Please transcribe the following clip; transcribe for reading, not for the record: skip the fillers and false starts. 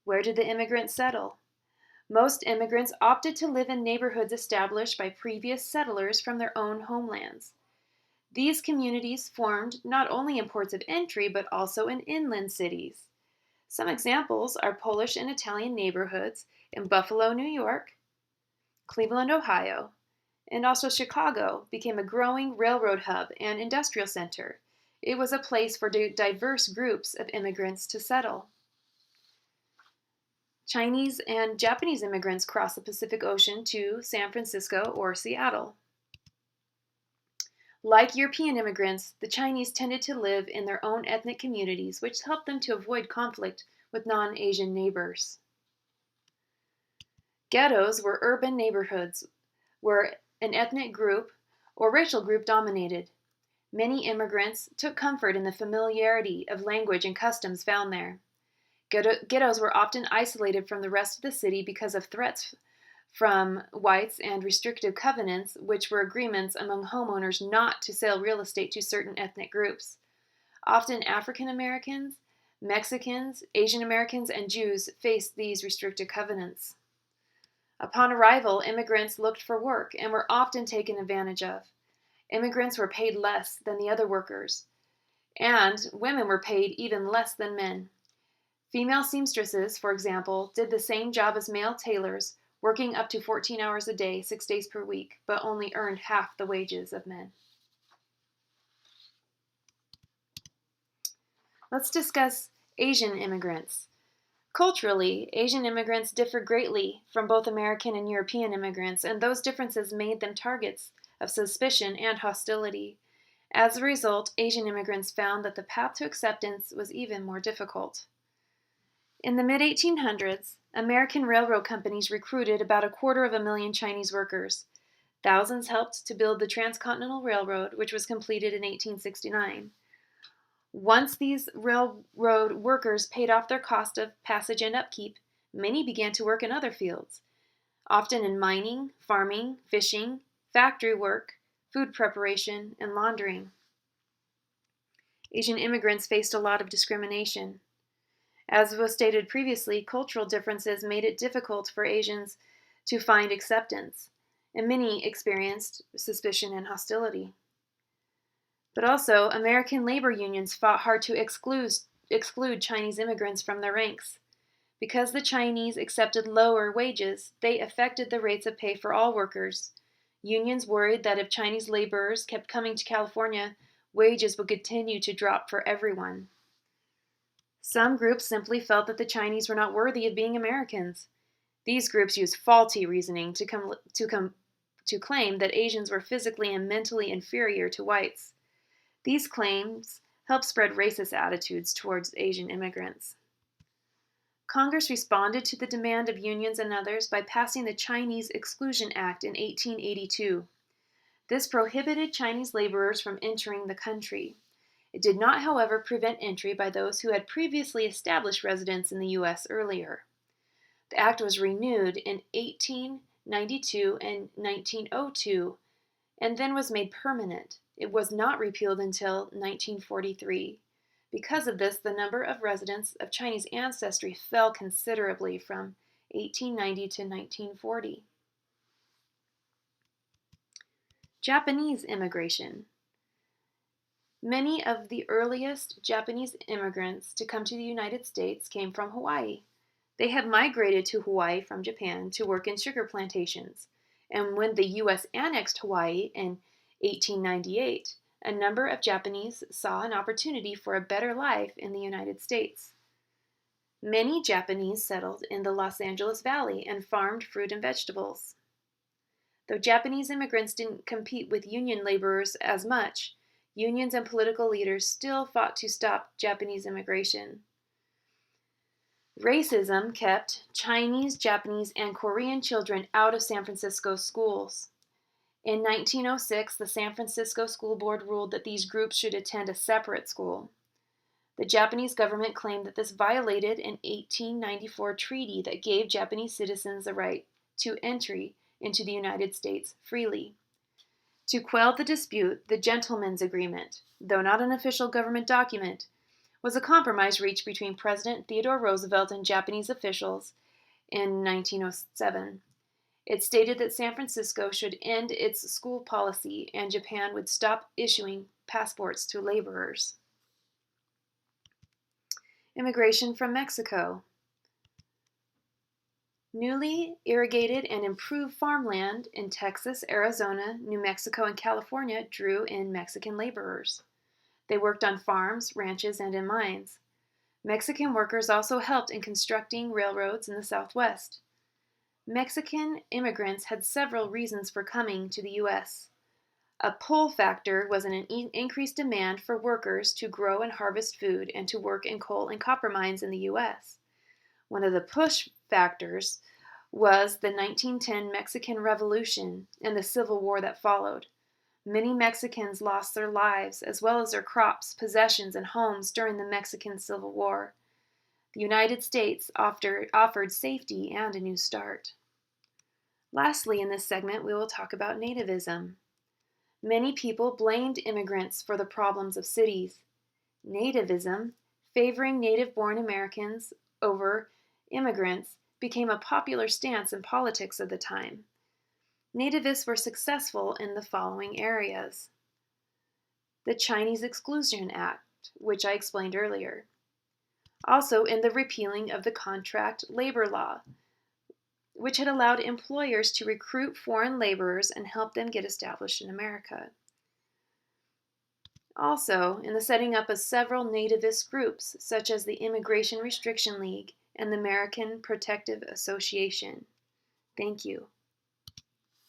Where did the immigrants settle? Most immigrants opted to live in neighborhoods established by previous settlers from their own homelands. These communities formed not only in ports of entry but also in inland cities. Some examples are Polish and Italian neighborhoods in Buffalo, New York, Cleveland, Ohio, and also Chicago became a growing railroad hub and industrial center. It was a place for diverse groups of immigrants to settle. Chinese and Japanese immigrants crossed the Pacific Ocean to San Francisco or Seattle. Like European immigrants, the Chinese tended to live in their own ethnic communities, which helped them to avoid conflict with non-Asian neighbors. Ghettos were urban neighborhoods where an ethnic group or racial group dominated. Many immigrants took comfort in the familiarity of language and customs found there. Ghettos were often isolated from the rest of the city because of threats from whites and restrictive covenants, which were agreements among homeowners not to sell real estate to certain ethnic groups. Often African Americans, Mexicans, Asian Americans, and Jews faced these restrictive covenants. Upon arrival, immigrants looked for work and were often taken advantage of. Immigrants were paid less than the other workers, and women were paid even less than men. Female seamstresses, for example, did the same job as male tailors, working up to 14 hours a day, 6 days per week, but only earned half the wages of men. Let's discuss Asian immigrants. Culturally, Asian immigrants differ greatly from both American and European immigrants, and those differences made them targets of suspicion and hostility. As a result, Asian immigrants found that the path to acceptance was even more difficult. In the mid-1800s, American railroad companies recruited about 250,000 Chinese workers. Thousands helped to build the Transcontinental Railroad, which was completed in 1869. Once these railroad workers paid off their cost of passage and upkeep, many began to work in other fields, often in mining, farming, fishing, factory work, food preparation, and laundering. Asian immigrants faced a lot of discrimination. As was stated previously, cultural differences made it difficult for Asians to find acceptance, and many experienced suspicion and hostility. But also, American labor unions fought hard to exclude Chinese immigrants from their ranks. Because the Chinese accepted lower wages, they affected the rates of pay for all workers. Unions worried that if Chinese laborers kept coming to California, wages would continue to drop for everyone. Some groups simply felt that the Chinese were not worthy of being Americans. These groups used faulty reasoning to claim that Asians were physically and mentally inferior to whites. These claims helped spread racist attitudes towards Asian immigrants. Congress responded to the demand of unions and others by passing the Chinese Exclusion Act in 1882. This prohibited Chinese laborers from entering the country. It did not, however, prevent entry by those who had previously established residence in the U.S. earlier. The act was renewed in 1892 and 1902, and then was made permanent. It was not repealed until 1943. Because of this, the number of residents of Chinese ancestry fell considerably from 1890 to 1940. Japanese immigration. Many of the earliest Japanese immigrants to come to the United States came from Hawaii. They had migrated to Hawaii from Japan to work in sugar plantations, and when the U.S. annexed Hawaii in 1898, a number of Japanese saw an opportunity for a better life in the United States. Many Japanese settled in the Los Angeles Valley and farmed fruit and vegetables. Though Japanese immigrants didn't compete with union laborers as much, unions and political leaders still fought to stop Japanese immigration. Racism kept Chinese, Japanese, and Korean children out of San Francisco schools. In 1906, the San Francisco School Board ruled that these groups should attend a separate school. The Japanese government claimed that this violated an 1894 treaty that gave Japanese citizens the right to entry into the United States freely. To quell the dispute, the Gentlemen's Agreement, though not an official government document, was a compromise reached between President Theodore Roosevelt and Japanese officials in 1907. It stated that San Francisco should end its school policy and Japan would stop issuing passports to laborers. Immigration from Mexico. Newly irrigated and improved farmland in Texas, Arizona, New Mexico, and California drew in Mexican laborers. They worked on farms, ranches, and in mines. Mexican workers also helped in constructing railroads in the Southwest. Mexican immigrants had several reasons for coming to the U.S. A pull factor was an increased demand for workers to grow and harvest food and to work in coal and copper mines in the U.S. One of the push factors was the 1910 Mexican Revolution and the Civil War that followed. Many Mexicans lost their lives as well as their crops, possessions, and homes during the Mexican Civil War. The United States offered safety and a new start. Lastly, in this segment, we will talk about nativism. Many people blamed immigrants for the problems of cities. Nativism, favoring native-born Americans over immigrants, became a popular stance in politics of the time. Nativists were successful in the following areas. The Chinese Exclusion Act, which I explained earlier. Also in the repealing of the contract labor law, which had allowed employers to recruit foreign laborers and help them get established in America. Also, in the setting up of several nativist groups, such as the Immigration Restriction League and the American Protective Association. Thank you.